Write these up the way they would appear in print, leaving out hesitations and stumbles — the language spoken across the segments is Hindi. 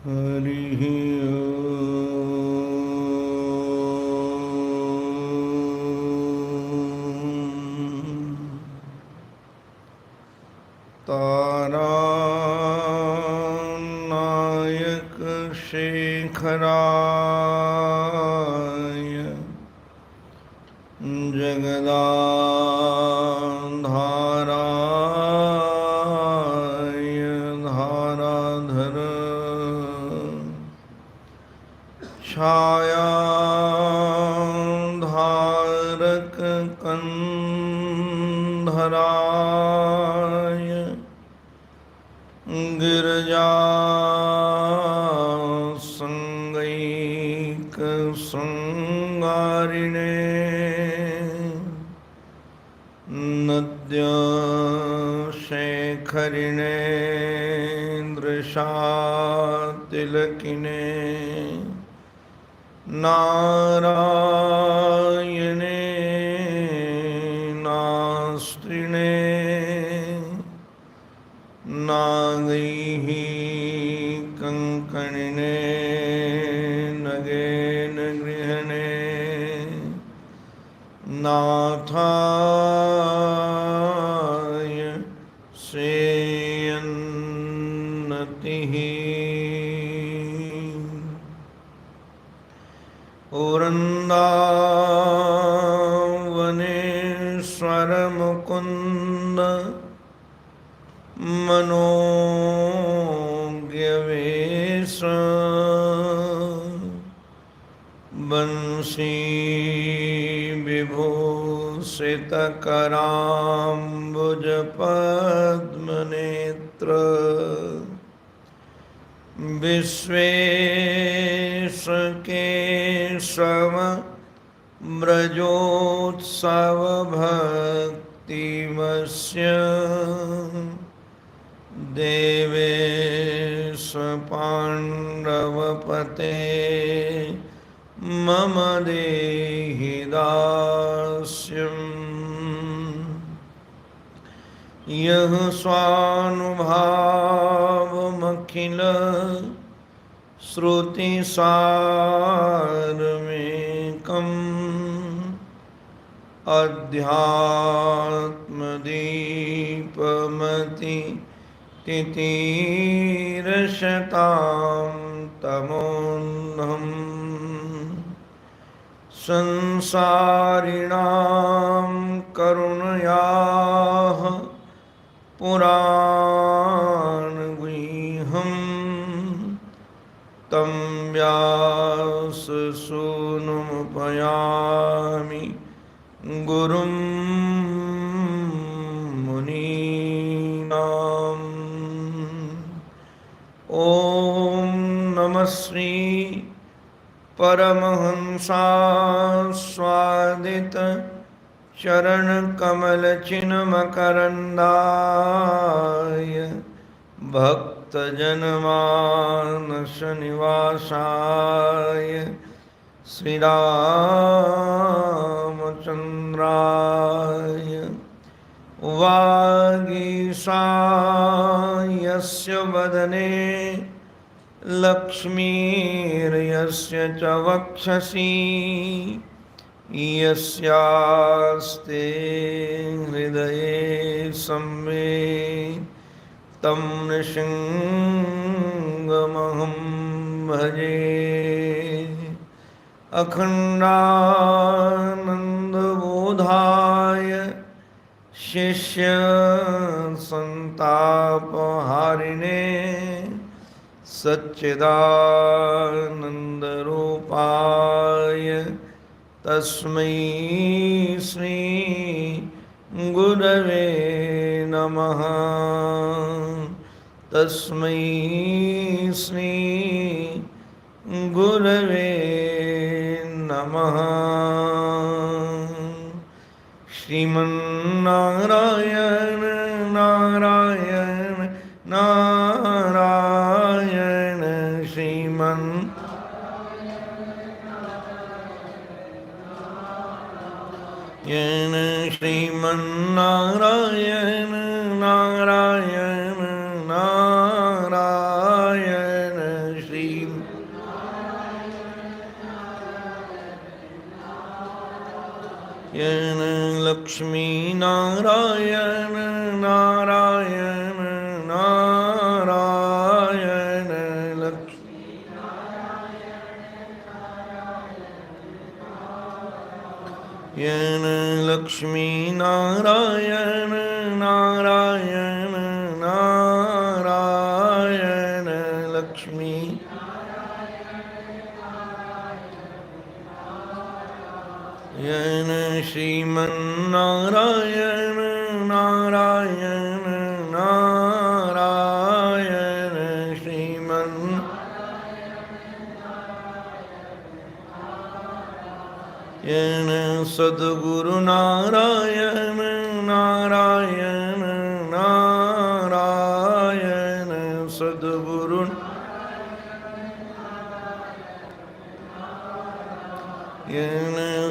हरिः तारानायक शेखराय जगदाधाराय धाराधर छायाधारक कंधराय गिरजा संगैक संगारिणे नद्य शेखरिणे दृशातिलकिने नारायणे नास्त्रिणे नागैः कंकणिने नगेन गृहणे नाथाय सेयन्नतिः वृन्दावनेश्वर मुकुन्द मनोज्ञवेश बंसी विभूषितकराम्बुजपद्मनेत्र विश्वेशकेशव व्रजोत्सवभक्तिमस्य देवेश पाण्डवपते मम देहि दास्यम् यः स्वानुभावमखिल श्रुतिसारमेकम् अध्यात्मदीपमति तितीरशतां तमोऽन्धम् संसारिणां करुणयाः पुराणगुह्यम् तं व्याससूनुमुपयामि गुरुं मुनीनाम्। ॐ नमः श्री परमहंसास्वादित चरणकमलचिन्मकरन्दाय भक्तजनमानसनिवासाय श्रीरामचन्द्राय वागीशायस्य वदने लक्ष्मीर्यस्य च वक्षसि यस्यास्ते हृदये संवित् तं नृसिंहमहं भजे। अखण्डानन्दबोधाय शिष्यसन्तापहारिणे सच्चिदानन्दरूपाय तस्मै श्री गुरवे नमः। तस्मै श्री गुरवे नमः। श्रीमन्नारायण नारायण नारायण श्रीमन् श्रीमन्नारायण नारायण नारायण श्री लक्ष्मी नारायण नारायण नारायण लक्ष्मी श्रीमन्नारायण नारायण नारायण श्रीमन् सद्गुरु नारायण नारायण नारायण सद्गुरु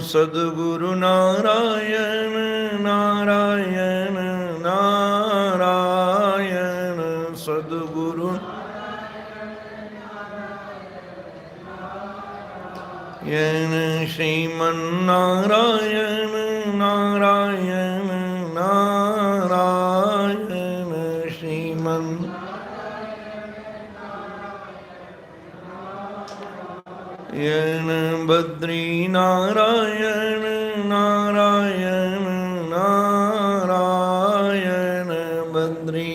सद्गुरु नारायण नारायण नारायण सद्गुरु श्रीमन्नारायण नारायण नारायण श्रीमन् बद्री नारायण नारायण नारायण बद्री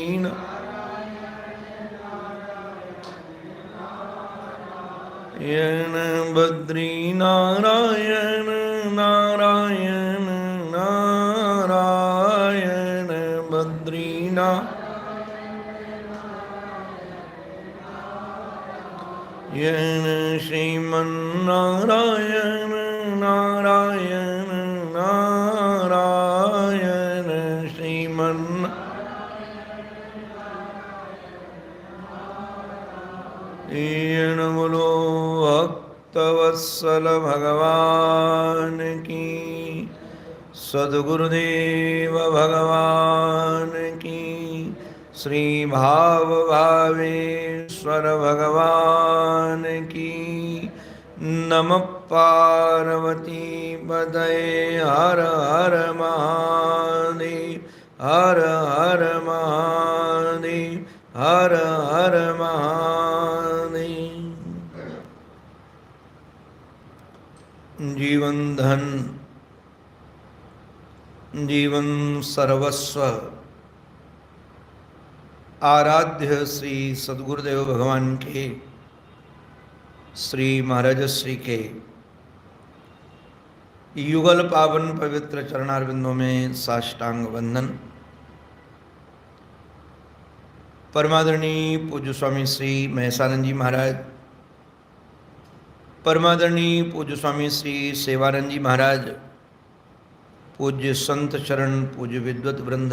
बद्री नारायण नारायण नारायण बद्री श्रीमन्नारायण नारायण नारायण श्रीमन् बोलो भक्तवत्सल भगवान की, सद्गुरुदेव भगवान की, श्री भाव भावेश्वर भगवान की। नमः पार्वती पतये हर हर महादेव हर हर महादेव हर हर महादेव। जीवन धन जीवन सर्वस्व आराध्य श्री सद्गुरुदेव भगवान के श्री महाराज श्री के युगल पावन पवित्र चरणारविंदों में साष्टांग वंदन। परमादरणीय पूज्य स्वामी श्री महेशानंद जी महाराज, परमादरणीय पूज्य स्वामी श्री सेवानंद जी महाराज, पूज्य संत चरण, पूज्य विद्वत वृंद,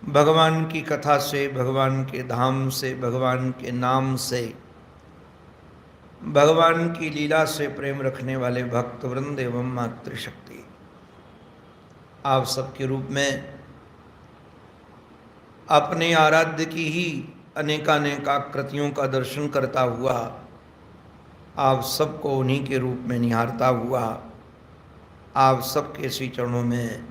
भगवान की कथा से, भगवान के धाम से, भगवान के नाम से, भगवान की लीला से प्रेम रखने वाले भक्त वृंद एवं मातृशक्ति, आप सबके रूप में अपने आराध्य की ही अनेकानेक आकृतियों का दर्शन करता हुआ, आप सबको उन्हीं के रूप में निहारता हुआ, आप सबके श्री चरणों में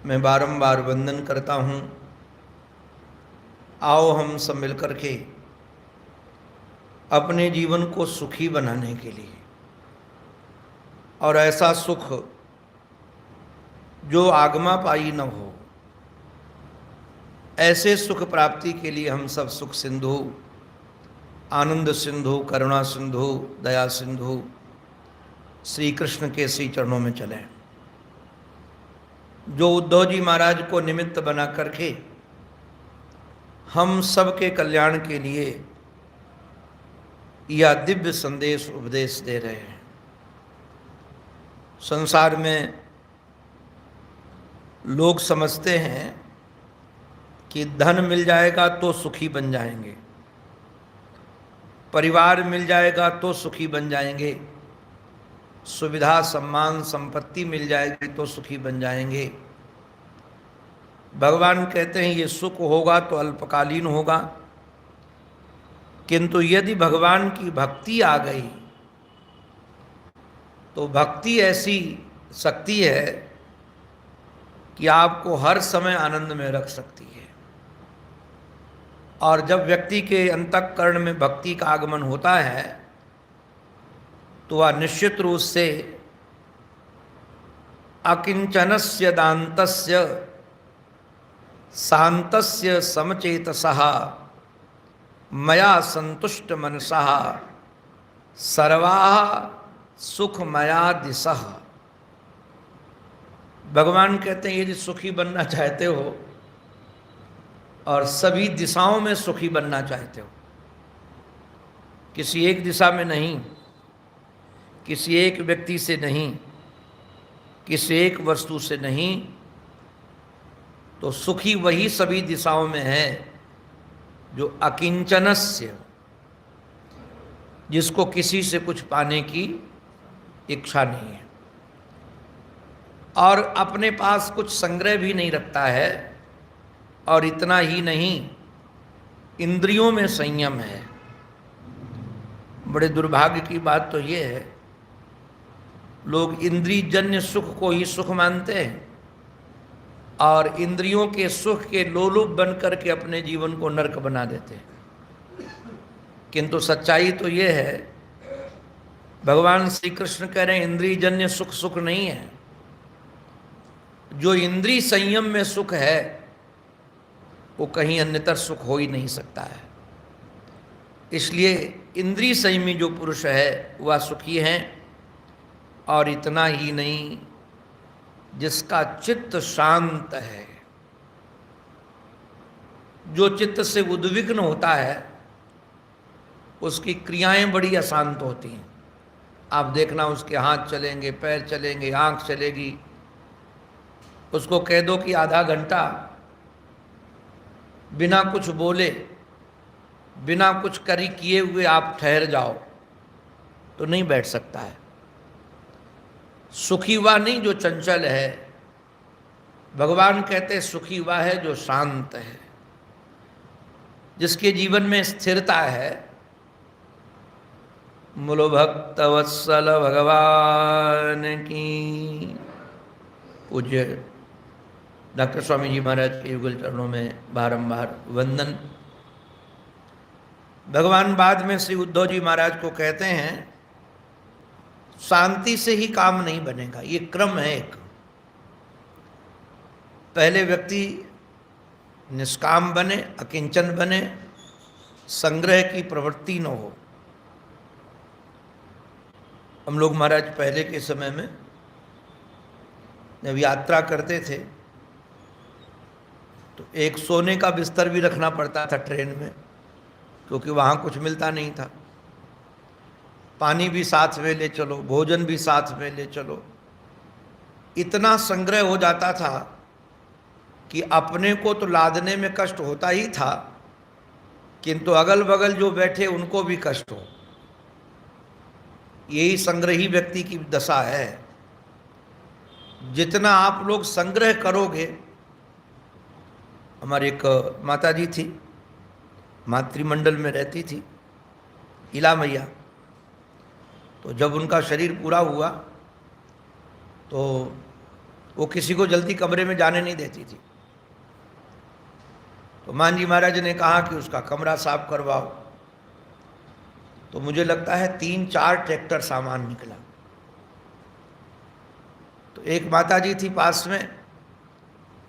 मैं बारंबार वंदन करता हूँ। आओ हम सब मिलकर के अपने जीवन को सुखी बनाने के लिए, और ऐसा सुख जो आगमापायी न हो, ऐसे सुख प्राप्ति के लिए हम सब सुख सिंधु, आनंद सिंधु, करुणा सिंधु, दया सिंधु श्री कृष्ण के श्री चरणों में चलें। जो उद्धव जी महाराज को निमित्त बना करके हम सबके कल्याण के लिए यह दिव्य संदेश उपदेश दे रहे हैं। संसार में लोग समझते हैं कि धन मिल जाएगा तो सुखी बन जाएंगे, परिवार मिल जाएगा तो सुखी बन जाएंगे, सुविधा सम्मान संपत्ति मिल जाएगी तो सुखी बन जाएंगे। भगवान कहते हैं ये सुख होगा तो अल्पकालीन होगा, किंतु यदि भगवान की भक्ति आ गई तो भक्ति ऐसी शक्ति है कि आपको हर समय आनंद में रख सकती है। और जब व्यक्ति के अंतःकरण में भक्ति का आगमन होता है तो वह निश्चित रूप से अकिंचनस्य दान्तस्य शान्तस्य समचेतसः मया संतुष्ट मनसः सर्वाः सुखमया दिशः। भगवान कहते हैं यदि सुखी बनना चाहते हो और सभी दिशाओं में सुखी बनना चाहते हो, किसी एक दिशा में नहीं, किसी एक व्यक्ति से नहीं, किसी एक वस्तु से नहीं, तो सुखी वही सभी दिशाओं में है जो अकिंचनस्य, जिसको किसी से कुछ पाने की इच्छा नहीं है और अपने पास कुछ संग्रह भी नहीं रखता है, और इतना ही नहीं इंद्रियों में संयम है। बड़े दुर्भाग्य की बात तो ये है, लोग इंद्रियजन्य सुख को ही सुख मानते हैं और इंद्रियों के सुख के लोलुप बन करके अपने जीवन को नरक बना देते हैं। किंतु सच्चाई तो ये है, भगवान श्री कृष्ण कह रहे हैं इंद्रियजन्य सुख सुख नहीं है। जो इंद्रिय संयम में सुख है वो कहीं अन्यतर सुख हो ही नहीं सकता है। इसलिए इंद्रिय संयमी जो पुरुष है वह सुखी है, और इतना ही नहीं जिसका चित्त शांत है। जो चित्त से उद्विग्न होता है उसकी क्रियाएं बड़ी अशांत होती हैं। आप देखना, उसके हाथ चलेंगे, पैर चलेंगे, आंख चलेगी, उसको कह दो कि आधा घंटा बिना कुछ बोले, बिना कुछ किए हुए आप ठहर जाओ, तो नहीं बैठ सकता है। सुखी वह नहीं जो चंचल है, भगवान कहते सुखी वह है जो शांत है, जिसके जीवन में स्थिरता है। मूलो भक्त वत्सल भगवान की। पूज्य डॉक्टर स्वामी जी महाराज के युगल चरणों में बारंबार वंदन। भगवान बाद में श्री उद्धव जी महाराज को कहते हैं शांति से ही काम नहीं बनेगा, ये क्रम है एक। पहले व्यक्ति निष्काम बने, अकिंचन बने, संग्रह की प्रवृत्ति न हो। हम लोग महाराज पहले के समय में जब यात्रा करते थे तो एक सोने का बिस्तर भी रखना पड़ता था ट्रेन में, क्योंकि वहाँ कुछ मिलता नहीं था। पानी भी साथ में ले चलो, भोजन भी साथ में ले चलो। इतना संग्रह हो जाता था कि अपने को तो लादने में कष्ट होता ही था, किंतु अगल बगल जो बैठे उनको भी कष्ट हो। यही संग्रही व्यक्ति की दशा है। जितना आप लोग संग्रह करोगे, हमारी एक माता जी थी, मातृमंडल में रहती थी, इला मैया। तो जब उनका शरीर पूरा हुआ तो वो किसी को जल्दी कमरे में जाने नहीं देती थी। तो मान जी महाराज ने कहा कि उसका कमरा साफ करवाओ। तो मुझे लगता है 3-4 ट्रैक्टर सामान निकला। तो एक माता जी थी पास में,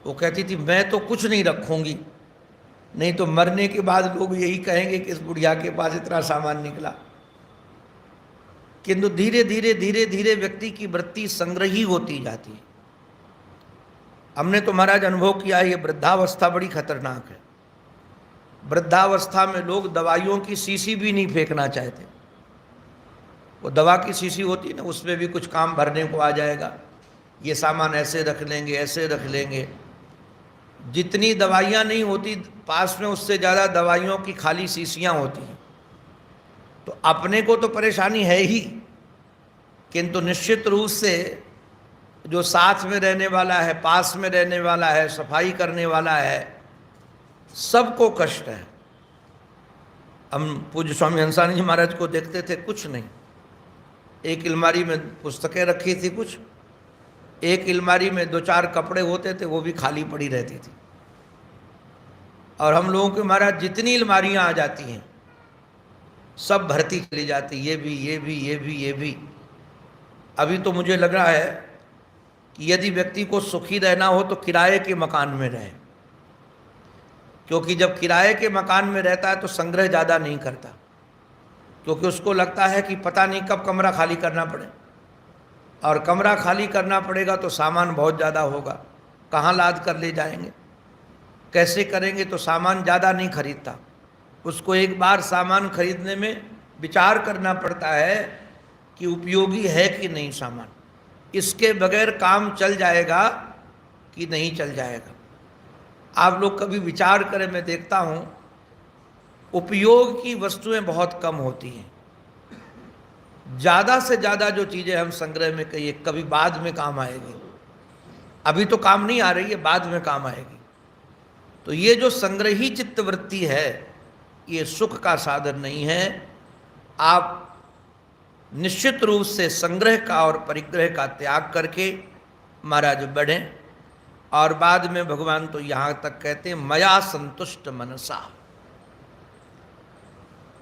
वो कहती थी मैं तो कुछ नहीं रखूंगी, नहीं तो मरने के बाद लोग यही कहेंगे कि इस बुढ़िया के पास इतना सामान निकला। किंतु धीरे धीरे धीरे धीरे व्यक्ति की वृत्ति संग्रही होती जाती है। हमने तो महाराज अनुभव किया है, ये वृद्धावस्था बड़ी खतरनाक है। वृद्धावस्था में लोग दवाइयों की शीशी भी नहीं फेंकना चाहते। वो दवा की शीशी होती है ना, उसमें भी कुछ काम भरने को आ जाएगा, ये सामान ऐसे रख लेंगे, ऐसे रख लेंगे। जितनी दवाइयाँ नहीं होती पास में, उससे ज़्यादा दवाइयों की खाली शीशियाँ होती हैं। तो अपने को तो परेशानी है ही, किंतु निश्चित रूप से जो साथ में रहने वाला है, पास में रहने वाला है, सफाई करने वाला है, सबको कष्ट है। हम पूज्य स्वामी हंसानी जी महाराज को देखते थे, कुछ नहीं, एक अलमारी में पुस्तकें रखी थी, कुछ एक अलमारी में 2-4 कपड़े होते थे, वो भी खाली पड़ी रहती थी। और हम लोगों के महाराज जितनी अलमारियां आ जाती हैं सब भरती चली जाती, ये भी ये भी ये भी ये भी। अभी तो मुझे लग रहा है कि यदि व्यक्ति को सुखी रहना हो तो किराए के मकान में रहे, क्योंकि जब किराए के मकान में रहता है तो संग्रह ज़्यादा नहीं करता, क्योंकि उसको लगता है कि पता नहीं कब कमरा खाली करना पड़े, और कमरा खाली करना पड़ेगा तो सामान बहुत ज़्यादा होगा, कहाँ लाद कर ले जाएंगे, कैसे करेंगे, तो सामान ज़्यादा नहीं खरीदता। उसको एक बार सामान खरीदने में विचार करना पड़ता है कि उपयोगी है कि नहीं सामान, इसके बगैर काम चल जाएगा कि नहीं चल जाएगा। आप लोग कभी विचार करें, मैं देखता हूँ उपयोग की वस्तुएं बहुत कम होती हैं। ज़्यादा से ज़्यादा जो चीज़ें हम संग्रह में कहिए कभी बाद में काम आएगी, अभी तो काम नहीं आ रही है, बाद में काम आएगी। तो ये जो संग्रही चित्तवृत्ति है ये सुख का साधन नहीं है। आप निश्चित रूप से संग्रह का और परिग्रह का त्याग करके महाराज बढ़ें। और बाद में भगवान तो यहाँ तक कहते हैं मया संतुष्ट मनसा,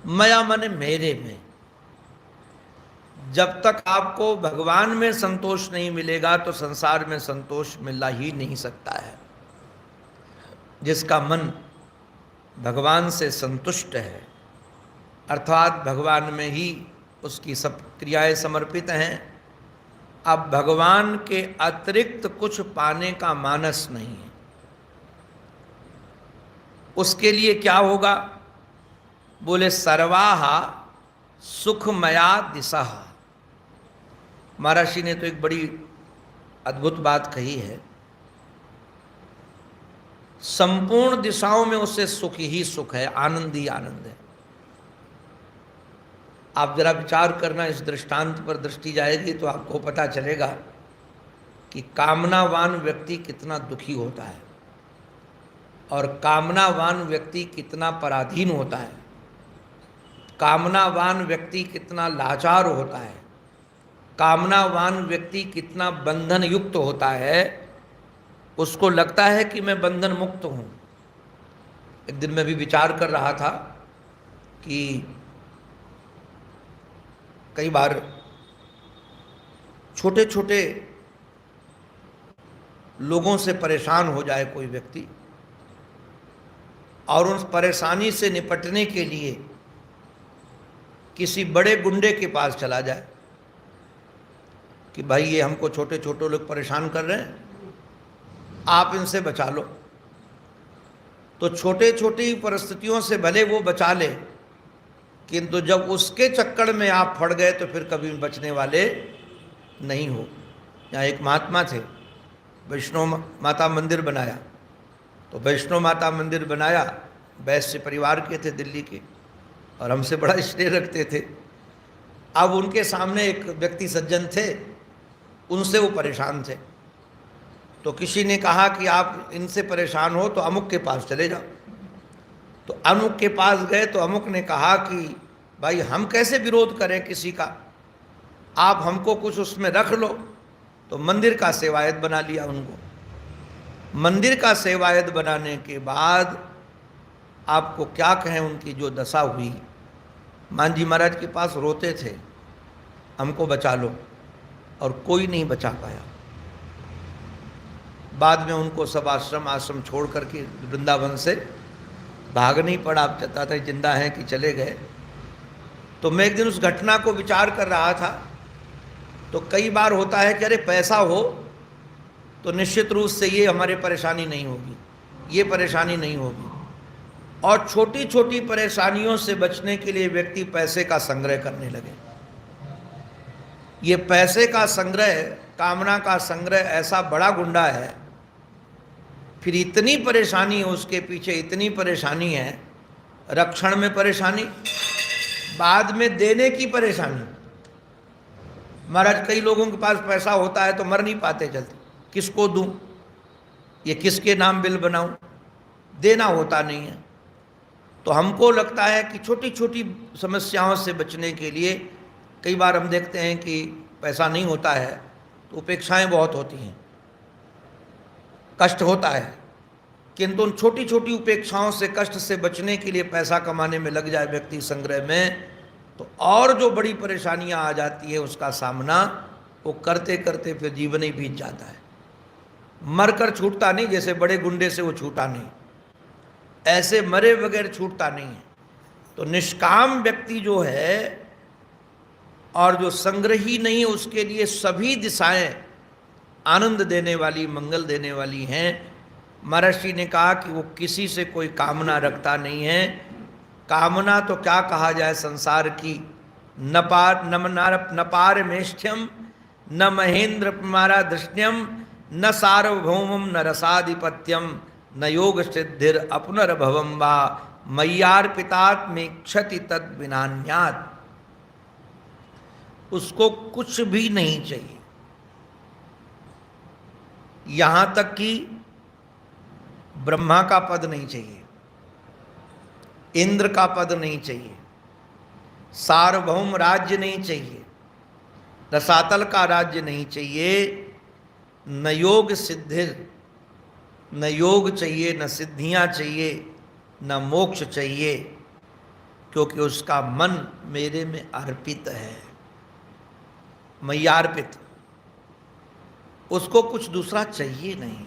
मया माने मेरे में। जब तक आपको भगवान में संतोष नहीं मिलेगा तो संसार में संतोष मिलना ही नहीं सकता है। जिसका मन भगवान से संतुष्ट है, अर्थात भगवान में ही उसकी सब क्रियाएं समर्पित हैं, अब भगवान के अतिरिक्त कुछ पाने का मानस नहीं है, उसके लिए क्या होगा? बोले सर्वाहा सुखमया दिशा। महर्षि ने तो एक बड़ी अद्भुत बात कही है, संपूर्ण दिशाओं में उसे सुख ही सुख है, आनंद ही आनंद है। आप जरा विचार करना, इस दृष्टांत पर दृष्टि जाएगी तो आपको पता चलेगा कि कामनावान व्यक्ति कितना दुखी होता है और कामनावान व्यक्ति कितना पराधीन होता है, कामनावान व्यक्ति कितना लाचार होता है, कामनावान व्यक्ति कितना बंधन युक्त होता है। उसको लगता है कि मैं बंधन मुक्त हूँ। एक दिन मैं भी विचार कर रहा था कि कई बार छोटे छोटे लोगों से परेशान हो जाए कोई व्यक्ति और उस परेशानी से निपटने के लिए किसी बड़े गुंडे के पास चला जाए कि भाई ये हमको छोटे छोटे लोग परेशान कर रहे हैं, आप इनसे बचा लो। तो छोटे छोटी परिस्थितियों से भले वो बचा ले, किंतु जब उसके चक्कर में आप फट गए तो फिर कभी बचने वाले नहीं हो। यहाँ एक महात्मा थे, वैष्णो माता मंदिर बनाया, तो वैष्णो माता मंदिर बनाया, वैश्य परिवार के थे दिल्ली के, और हमसे बड़ा स्नेह रखते थे। अब उनके सामने एक व्यक्ति सज्जन थे, उनसे वो परेशान थे, तो किसी ने कहा कि आप इनसे परेशान हो तो अमुक के पास चले जाओ। तो अमुक के पास गए तो अमुक ने कहा कि भाई हम कैसे विरोध करें किसी का, आप हमको कुछ उसमें रख लो। तो मंदिर का सेवायत बना लिया उनको। मंदिर का सेवायत बनाने के बाद आपको क्या कहें उनकी जो दशा हुई। मान जी महाराज के पास रोते थे हमको बचा लो, और कोई नहीं बचा पाया। बाद में उनको सब आश्रम छोड़ करके वृंदावन से भाग नहीं पड़ा, आप चाहता था जिंदा हैं कि चले गए। तो मैं एक दिन उस घटना को विचार कर रहा था, तो कई बार होता है कि अरे पैसा हो तो निश्चित रूप से ये हमारे परेशानी नहीं होगी, ये परेशानी नहीं होगी, और छोटी छोटी परेशानियों से बचने के लिए व्यक्ति पैसे का संग्रह करने लगे। ये पैसे का संग्रह, कामना का संग्रह ऐसा बड़ा गुंडा है, फिर इतनी परेशानी है उसके पीछे, इतनी परेशानी है, रक्षण में परेशानी, बाद में देने की परेशानी। महाराज कई लोगों के पास पैसा होता है तो मर नहीं पाते जल्दी, किसको दूं, ये किसके नाम बिल बनाऊं, देना होता नहीं है। तो हमको लगता है कि छोटी छोटी समस्याओं से बचने के लिए कई बार हम देखते हैं कि पैसा नहीं होता है तो उपेक्षाएं बहुत होती हैं, कष्ट होता है, किंतु उन छोटी छोटी उपेक्षाओं से, कष्ट से बचने के लिए पैसा कमाने में लग जाए व्यक्ति संग्रह में, तो और जो बड़ी परेशानियां आ जाती है उसका सामना वो करते करते फिर जीवन ही बीत जाता है। मरकर छूटता नहीं, जैसे बड़े गुंडे से वो छूटा नहीं, ऐसे मरे बगैर छूटता नहीं है। तो निष्काम व्यक्ति जो है और जो संग्रही नहीं है, उसके लिए सभी दिशाएं आनंद देने वाली, मंगल देने वाली हैं। महर्षि ने कहा कि वो किसी से कोई कामना रखता नहीं है। कामना तो क्या कहा जाए संसार की, न पारमेष्ठ्यम न महेंद्र कुमारा दृष्ण्यम न सार्वभौमम न रसाधिपत्यम न योग सिद्धिर अपनर्भवम वा मय्यार्पितात्मेक्षति तद विनान्यात्। उसको कुछ भी नहीं चाहिए, यहां तक कि ब्रह्मा का पद नहीं चाहिए, इंद्र का पद नहीं चाहिए, सार्वभौम राज्य नहीं चाहिए, रसातल का राज्य नहीं चाहिए, न योग सिद्धिर, न योग चाहिए, न सिद्धियां चाहिए, न मोक्ष चाहिए, क्योंकि उसका मन मेरे में अर्पित है, मय्यार्पित। उसको कुछ दूसरा चाहिए नहीं।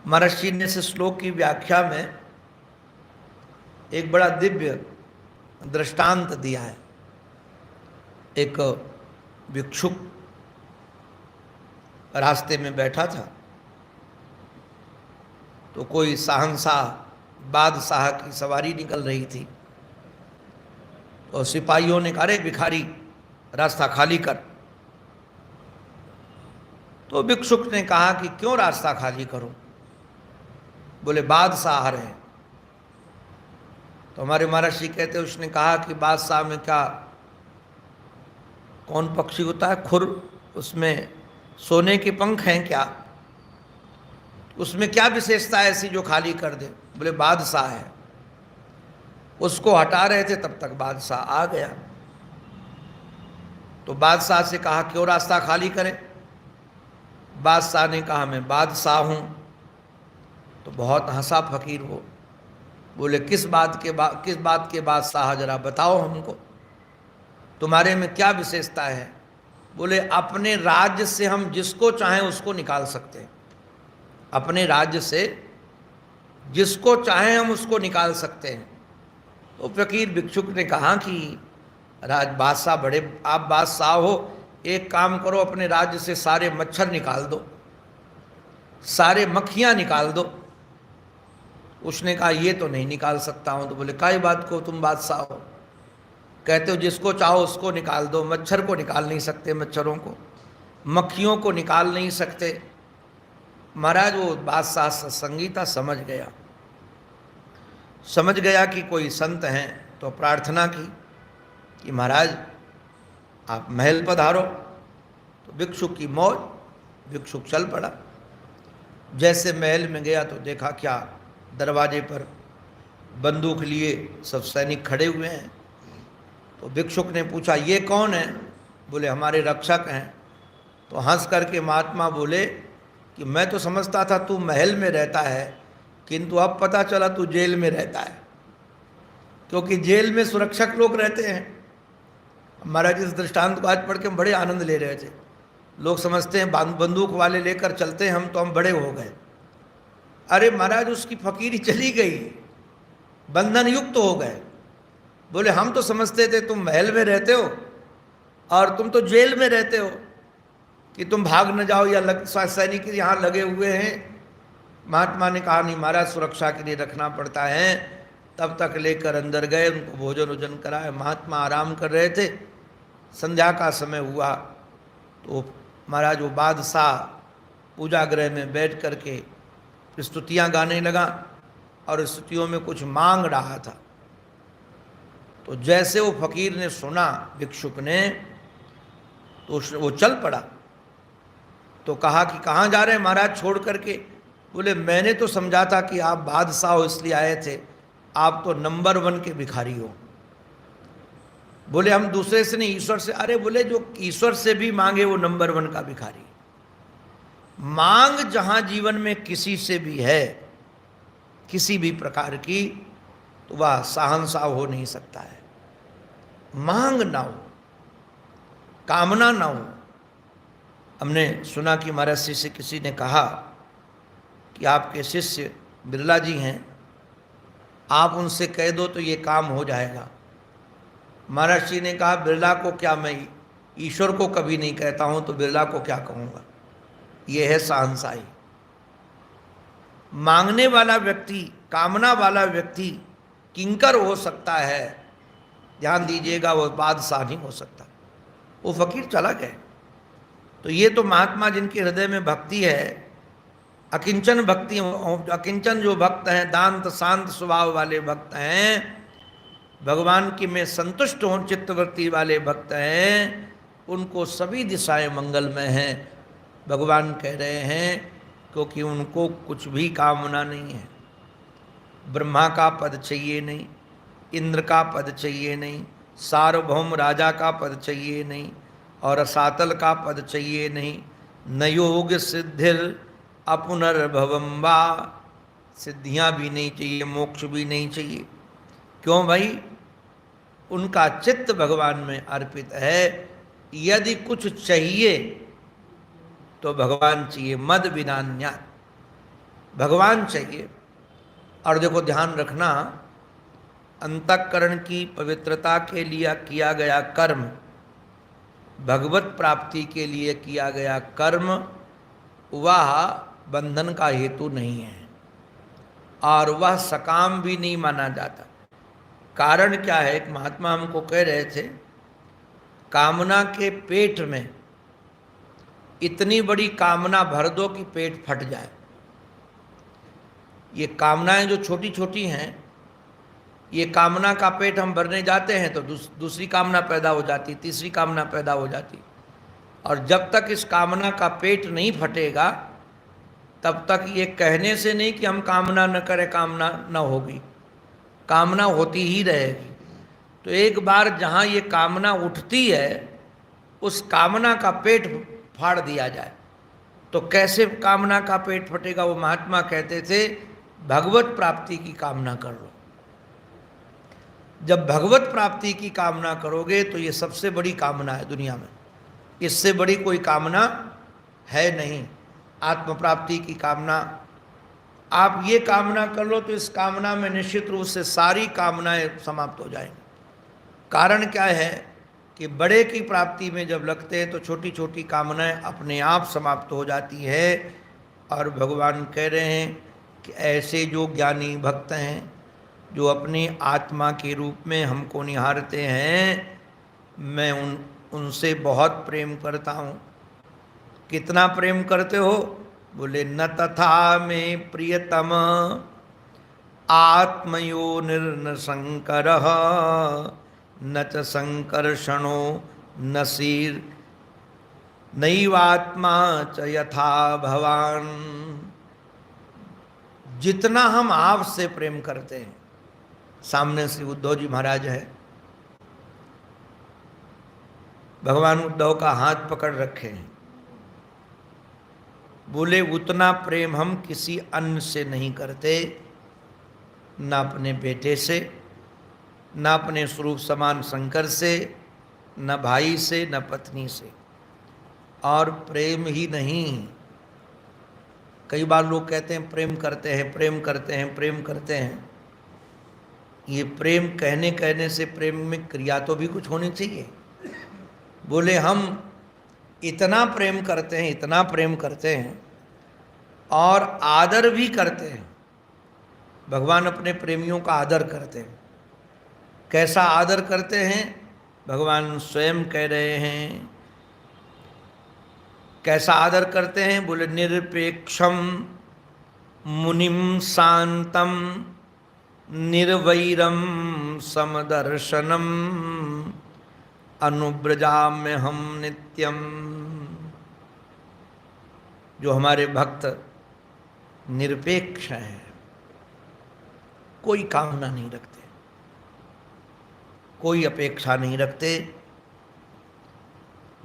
महर्षि ने इस श्लोक की व्याख्या में एक बड़ा दिव्य दृष्टांत दिया है। एक भिक्षुक रास्ते में बैठा था, तो कोई शहंशाह बादशाह की सवारी निकल रही थी, तो सिपाहियों ने कहा, अरे भिखारी रास्ता खाली कर। तो भिक्षुक ने कहा कि क्यों रास्ता खाली करूं? बोले बादशाह आ रहे हैं। तो हमारे महर्षि कहते, उसने कहा कि बादशाह में क्या कौन पक्षी होता है, खुर, उसमें सोने के पंख हैं क्या? उसमें क्या विशेषता ऐसी जो खाली कर दे? बोले बादशाह है। उसको हटा रहे थे, तब तक बादशाह आ गया। तो बादशाह से कहा क्यों रास्ता खाली करें? बादशाह ने कहा मैं बादशाह हूं। तो बहुत हंसा फकीर वो। बोले किस बात के बादशाह, जरा बताओ हमको, तुम्हारे में क्या विशेषता है? बोले अपने राज्य से हम जिसको चाहें उसको निकाल सकते हैं, अपने राज्य से जिसको चाहें हम उसको निकाल सकते हैं। तो फकीर भिक्षुक ने कहा कि बादशाह बड़े, आप बादशाह हो, एक काम करो, अपने राज्य से सारे मच्छर निकाल दो, सारे मक्खियां निकाल दो। उसने कहा ये तो नहीं निकाल सकता हूं। तो बोले काई बात को, तुम बादशाह हो, कहते हो जिसको चाहो उसको निकाल दो, मच्छर को निकाल नहीं सकते, मच्छरों को, मक्खियों को निकाल नहीं सकते। महाराज वो बादशाह संगीता समझ गया कि कोई संत हैं, तो प्रार्थना की कि महाराज आप महल पधारो। तो भिक्षुक की मौज, भिक्षुक चल पड़ा। जैसे महल में गया तो देखा क्या, दरवाजे पर बंदूक लिए सब सैनिक खड़े हुए हैं। तो भिक्षुक ने पूछा ये कौन है? बोले हमारे रक्षक हैं। तो हंस करके महात्मा बोले कि मैं तो समझता था तू महल में रहता है, किंतु अब पता चला तू जेल में रहता है, क्योंकि जेल में सुरक्षक लोग रहते हैं। महाराज इस दृष्टांत को आज पढ़ के हम बड़े आनंद ले रहे थे। लोग समझते हैं बंदूक वाले लेकर चलते हैं हम तो हम बड़े हो गए। अरे महाराज उसकी फकीरी चली गई, बंधन युक्त हो गए। बोले हम तो समझते थे तुम महल में रहते हो और तुम तो जेल में रहते हो कि तुम भाग न जाओ, या सैनिक यहाँ लगे हुए हैं। महात्मा ने कहा नहीं महाराज, सुरक्षा के लिए रखना पड़ता है। तब तक लेकर अंदर गए, उनको भोजन वोजन कराया। महात्मा आराम कर रहे थे, संध्या का समय हुआ तो महाराज वो बादशाह पूजा गृह में बैठ करके स्तुतियाँ गाने लगा और स्तुतियों में कुछ मांग रहा था। तो जैसे वो फकीर ने सुना भिक्षुक ने, तो वो चल पड़ा। तो कहा कि कहाँ जा रहे हैं महाराज छोड़ करके? बोले मैंने तो समझा था कि आप बादशाह हो इसलिए आए थे, आप तो नंबर 1 के भिखारी हो। बोले हम दूसरे से नहीं, ईश्वर से। अरे बोले जो ईश्वर से भी मांगे वो नंबर 1 का भिखारी। मांग जहां जीवन में किसी से भी है, किसी भी प्रकार की, तो वह शहंशाह हो नहीं सकता है। मांग ना हो, कामना ना हो, हमने सुना कि महाराज जी से किसी ने कहा कि आपके शिष्य बिरला जी हैं, आप उनसे कह दो तो ये काम हो जाएगा। महाराज जी ने कहा बिरला को क्या, मैं ईश्वर को कभी नहीं कहता हूं तो बिरला को क्या कहूंगा। ये है शहंशाही। मांगने वाला व्यक्ति, कामना वाला व्यक्ति किंकर हो सकता है, ध्यान दीजिएगा, वो बादशाह नहीं हो सकता। वो फकीर चला गया। तो ये तो महात्मा जिनके हृदय में भक्ति है, अकिंचन भक्ति, अकिंचन जो भक्त हैं, दांत शांत स्वभाव वाले भक्त हैं, भगवान की में संतुष्ट हों चित्तवृत्ति वाले भक्त हैं, उनको सभी दिशाएं मंगलमय हैं। भगवान कह रहे हैं क्योंकि उनको कुछ भी कामना नहीं है। ब्रह्मा का पद चाहिए नहीं, इंद्र का पद चाहिए नहीं, सार्वभौम राजा का पद चाहिए नहीं, और असातल का पद चाहिए नहीं। न योग सिद्धिर अपुनर्भवम वा, सिद्धियां भी नहीं चाहिए, मोक्ष भी नहीं चाहिए। क्यों भाई? उनका चित्त भगवान में अर्पित है। यदि कुछ चाहिए तो भगवान चाहिए, मद विनान्यात्, भगवान चाहिए। और देखो ध्यान रखना, अंतःकरण की पवित्रता के लिए किया गया कर्म, भगवत प्राप्ति के लिए किया गया कर्म, वह बंधन का हेतु नहीं है और वह सकाम भी नहीं माना जाता। कारण क्या है? एक महात्मा हमको कह रहे थे, कामना के पेट में इतनी बड़ी कामना भर दो कि पेट फट जाए। ये कामनाएं जो छोटी छोटी हैं, ये कामना का पेट हम भरने जाते हैं तो दूसरी कामना पैदा हो जाती, तीसरी कामना पैदा हो जाती, और जब तक इस कामना का पेट नहीं फटेगा तब तक ये कहने से नहीं कि हम कामना न करें, कामना न होगी, कामना होती ही रहेगी। तो एक बार जहाँ ये कामना उठती है, उस कामना का पेट फाड़ दिया जाए तो कैसे कामना का पेट फटेगा? वो महात्मा कहते थे, भगवत प्राप्ति की कामना कर लो। जब भगवत प्राप्ति की कामना करोगे तो ये सबसे बड़ी कामना है दुनिया में, इससे बड़ी कोई कामना है नहीं। आत्म प्राप्ति की कामना, आप ये कामना कर लो तो इस कामना में निश्चित रूप से सारी कामनाएं समाप्त हो जाएंगी। कारण क्या है कि बड़े की प्राप्ति में जब लगते हैं तो छोटी छोटी कामनाएं अपने आप समाप्त हो जाती है। और भगवान कह रहे हैं कि ऐसे जो ज्ञानी भक्त हैं, जो अपनी आत्मा के रूप में हमको निहारते हैं, मैं उनसे बहुत प्रेम करता हूँ। कितना प्रेम करते हो? बोले न तथा में प्रियतम आत्मयो निर्न शंकर न च संकर्षणो न शीर नैवात्मा च यथा भवान। जितना हम आपसे प्रेम करते हैं, सामने श्री उद्धव जी महाराज है, भगवान उद्धव का हाथ पकड़ रखे हैं, बोले उतना प्रेम हम किसी अन्य से नहीं करते, न अपने बेटे से, न अपने स्वरूप समान शंकर से, न भाई से, न पत्नी से। और प्रेम ही नहीं, कई बार लोग कहते हैं प्रेम करते हैं, प्रेम करते हैं, प्रेम करते हैं। ये प्रेम कहने कहने से प्रेम में क्रिया तो भी कुछ होनी चाहिए। बोले हम इतना प्रेम करते हैं, इतना प्रेम करते हैं और आदर भी करते हैं। भगवान अपने प्रेमियों का आदर करते हैं। कैसा आदर करते हैं? भगवान स्वयं कह रहे हैं। कैसा आदर करते हैं? बोले निरपेक्षम मुनिम शांतम निर्वैरम समदर्शनम अनुव्रजाम्य हम नित्यम। जो हमारे भक्त निरपेक्ष हैं, कोई कामना नहीं रखते, कोई अपेक्षा नहीं रखते।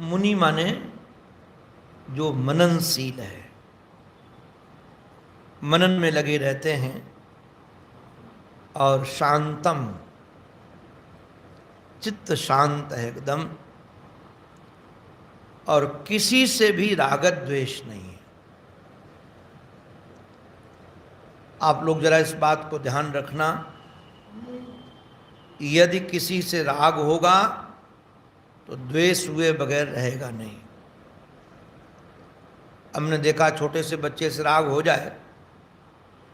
मुनि माने जो मननशील है, मनन में लगे रहते हैं। और शांतम, चित्त शांत है एकदम। और किसी से भी राग द्वेष नहीं है। आप लोग जरा इस बात को ध्यान रखना, यदि किसी से राग होगा तो द्वेष हुए बगैर रहेगा नहीं। हमने देखा छोटे से बच्चे से राग हो जाए,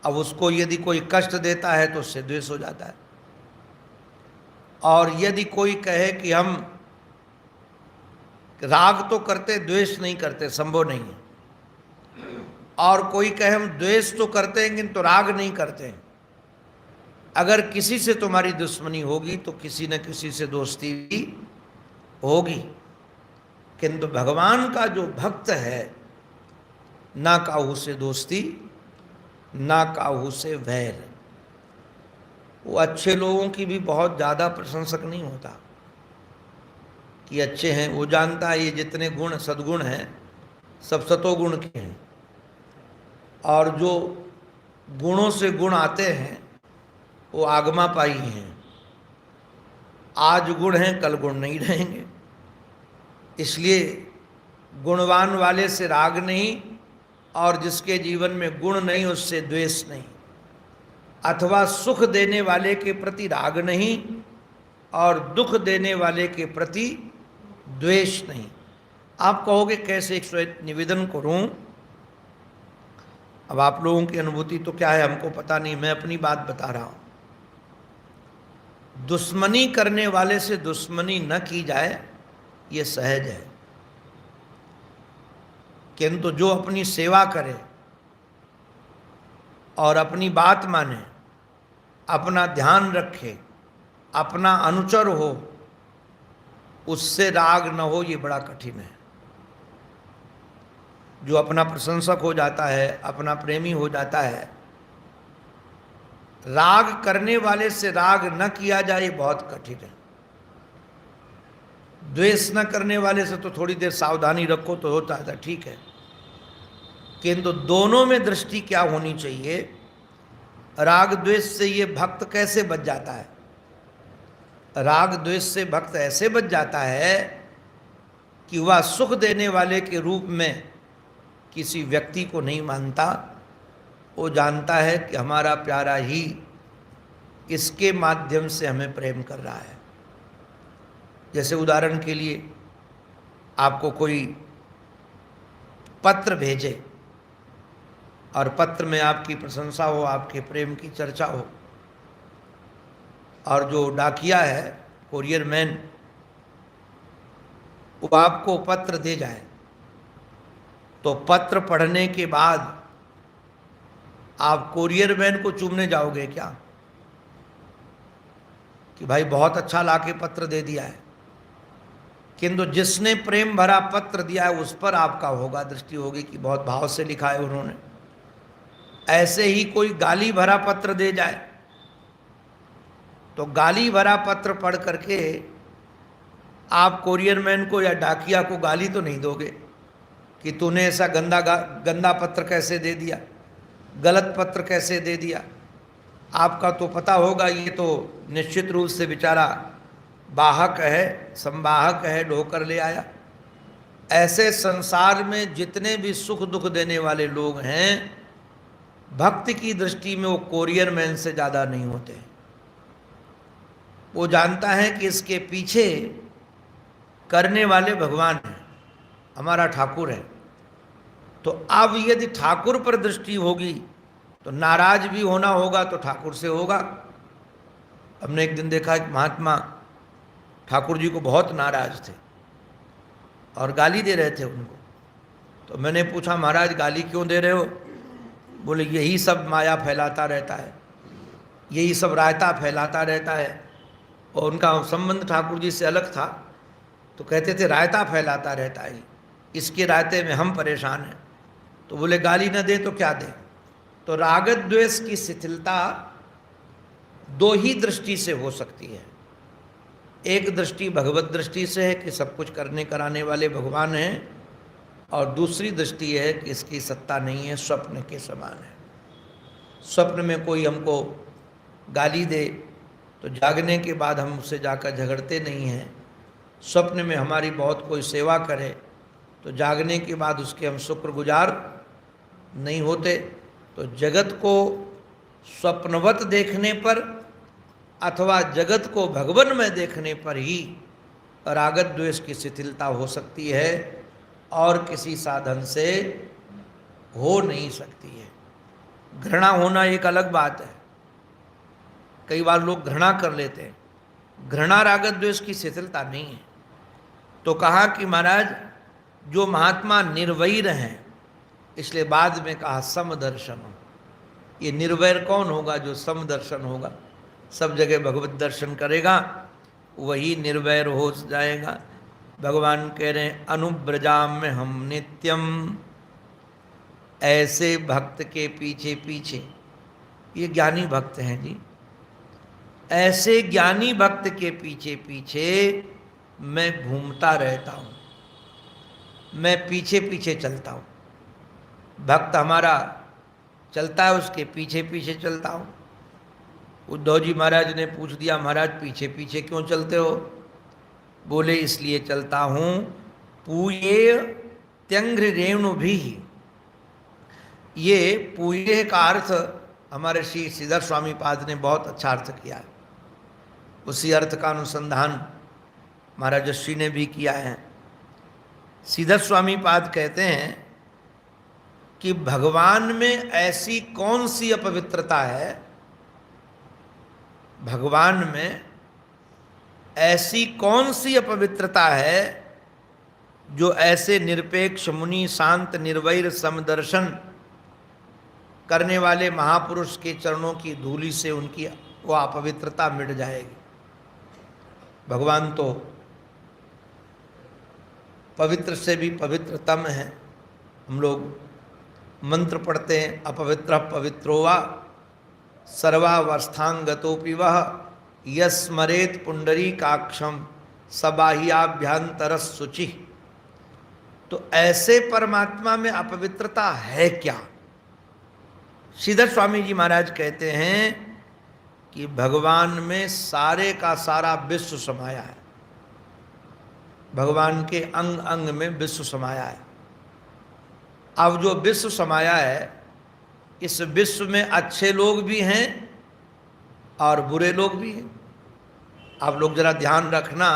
अब उसको यदि कोई कष्ट देता है तो उससे द्वेष हो जाता है। और यदि कोई कहे कि हम राग तो करते द्वेष नहीं करते, संभव नहीं है। और कोई कहे हम द्वेष तो करते हैं किंतु राग नहीं करते हैं। अगर किसी से तुम्हारी दुश्मनी होगी तो किसी न किसी से दोस्ती भी होगी, किंतु भगवान का जो भक्त है, ना काहू से दोस्ती ना काहू से वैर। वो अच्छे लोगों की भी बहुत ज़्यादा प्रशंसक नहीं होता कि अच्छे हैं। वो जानता है ये जितने गुण सद्गुण हैं सब सतोगुण के हैं, और जो गुणों से गुण आते हैं वो आगमा पाई हैं। आज गुण हैं कल गुण नहीं रहेंगे, इसलिए गुणवान वाले से राग नहीं, और जिसके जीवन में गुण नहीं उससे द्वेष नहीं। अथवा सुख देने वाले के प्रति राग नहीं और दुख देने वाले के प्रति द्वेष नहीं। आप कहोगे कैसे एक निवेदन करूं? अब आप लोगों की अनुभूति तो क्या है हमको पता नहीं, मैं अपनी बात बता रहा हूं। दुश्मनी करने वाले से दुश्मनी न की जाए ये सहज है, किंतु जो अपनी सेवा करे और अपनी बात माने, अपना ध्यान रखे, अपना अनुचर हो, उससे राग न हो ये बड़ा कठिन है। जो अपना प्रशंसक हो जाता है, अपना प्रेमी हो जाता है, राग करने वाले से राग न किया जाए बहुत कठिन है। द्वेष न करने वाले से तो थोड़ी देर सावधानी रखो तो होता है, ठीक है, किंतु दोनों में दृष्टि क्या होनी चाहिए? राग द्वेष से ये भक्त कैसे बच जाता है? राग द्वेष से भक्त ऐसे बच जाता है कि वह सुख देने वाले के रूप में किसी व्यक्ति को नहीं मानता। वो जानता है कि हमारा प्यारा ही इसके माध्यम से हमें प्रेम कर रहा है। जैसे उदाहरण के लिए आपको कोई पत्र भेजे और पत्र में आपकी प्रशंसा हो, आपके प्रेम की चर्चा हो, और जो डाकिया है, कोरियर मैन, वो आपको पत्र दे जाए, तो पत्र पढ़ने के बाद आप कोरियर मैन को चूमने जाओगे क्या कि भाई बहुत अच्छा लाके पत्र दे दिया है? किंतु जिसने प्रेम भरा पत्र दिया है उस पर आपका होगा, दृष्टि होगी कि बहुत भाव से लिखा है उन्होंने। ऐसे ही कोई गाली भरा पत्र दे जाए तो गाली भरा पत्र पढ़ करके आप कोरियर मैन को या डाकिया को गाली तो नहीं दोगे कि तूने ऐसा गंदा पत्र कैसे दे दिया, गलत पत्र कैसे दे दिया। आपका तो पता होगा ये तो निश्चित रूप से बेचारा वाहक है, संवाहक है, ढोकर ले आया। ऐसे संसार में जितने भी सुख दुख देने वाले लोग हैं, भक्ति की दृष्टि में वो कोरियर मैन से ज़्यादा नहीं होते। वो जानता है कि इसके पीछे करने वाले भगवान हैं, हमारा ठाकुर है। तो अब यदि ठाकुर पर दृष्टि होगी तो नाराज भी होना होगा तो ठाकुर से होगा। हमने एक दिन देखा कि महात्मा ठाकुर जी को बहुत नाराज थे और गाली दे रहे थे उनको। तो मैंने पूछा, महाराज गाली क्यों दे रहे हो? बोले यही सब माया फैलाता रहता है, यही सब रायता फैलाता रहता है। और उनका संबंध ठाकुर जी से अलग था, तो कहते थे रायता फैलाता रहता है, इसके रायते में हम परेशान हैं। तो बोले गाली न दे तो क्या दे? तो राग द्वेष की शिथिलता दो ही दृष्टि से हो सकती है। एक दृष्टि भगवत दृष्टि से है कि सब कुछ करने कराने वाले भगवान हैं, और दूसरी दृष्टि है कि इसकी सत्ता नहीं है, स्वप्न के समान है। स्वप्न में कोई हमको गाली दे तो जागने के बाद हम उससे जाकर झगड़ते नहीं हैं। स्वप्न में हमारी बहुत कोई सेवा करे तो जागने के बाद उसके हम शुक्रगुजार नहीं होते। तो जगत को स्वप्नवत देखने पर अथवा जगत को भगवन में देखने पर ही रागत द्वेष की शिथिलता हो सकती है, और किसी साधन से हो नहीं सकती है। घृणा होना एक अलग बात है, कई बार लोग घृणा कर लेते हैं, घृणा रागत द्वेष की शिथिलता नहीं है। तो कहा कि महाराज जो महात्मा निर्वैर हैं, इसलिए बाद में कहा समदर्शन। ये निर्वैर कौन होगा? जो समदर्शन होगा, सब जगह भगवत दर्शन करेगा, वही निर्वैर हो जाएगा। भगवान कह रहे हैं अनुब्रजाम में हम नित्यम, ऐसे भक्त के पीछे पीछे, ये ज्ञानी भक्त हैं जी, ऐसे ज्ञानी भक्त के पीछे पीछे मैं घूमता रहता हूँ, मैं पीछे पीछे चलता हूँ। भक्त हमारा चलता है, उसके पीछे पीछे चलता हूँ। उद्धव जी महाराज ने पूछ दिया, महाराज पीछे पीछे क्यों चलते हो? बोले इसलिए चलता हूँ, पूये त्यंग्र रेणु भी। ये पूये का अर्थ हमारे श्री श्रीधर स्वामी पाद ने बहुत अच्छा अर्थ किया है, उसी अर्थ का अनुसंधान महाराज श्री ने भी किया है। श्रीधर स्वामी पाद कहते हैं कि भगवान में ऐसी कौन सी अपवित्रता है, भगवान में ऐसी कौन सी अपवित्रता है जो ऐसे निरपेक्ष मुनि शांत निर्वैर समदर्शन करने वाले महापुरुष के चरणों की धूलि से उनकी वो अपवित्रता मिट जाएगी। भगवान तो पवित्र से भी पवित्रतम है। हम लोग मंत्र पढ़ते हैं, अपवित्र पवित्रो वा सर्वावस्थांगतोपि वह यस्मरेत पुंडरीकाक्षम सबाह्याभ्यंतर शुचि। तो ऐसे परमात्मा में अपवित्रता है क्या? श्रीधर स्वामी जी महाराज कहते हैं कि भगवान में सारे का सारा विश्व समाया है, भगवान के अंग अंग में विश्व समाया है। अब जो विश्व समाया है, इस विश्व में अच्छे लोग भी हैं और बुरे लोग भी हैं। आप लोग जरा ध्यान रखना,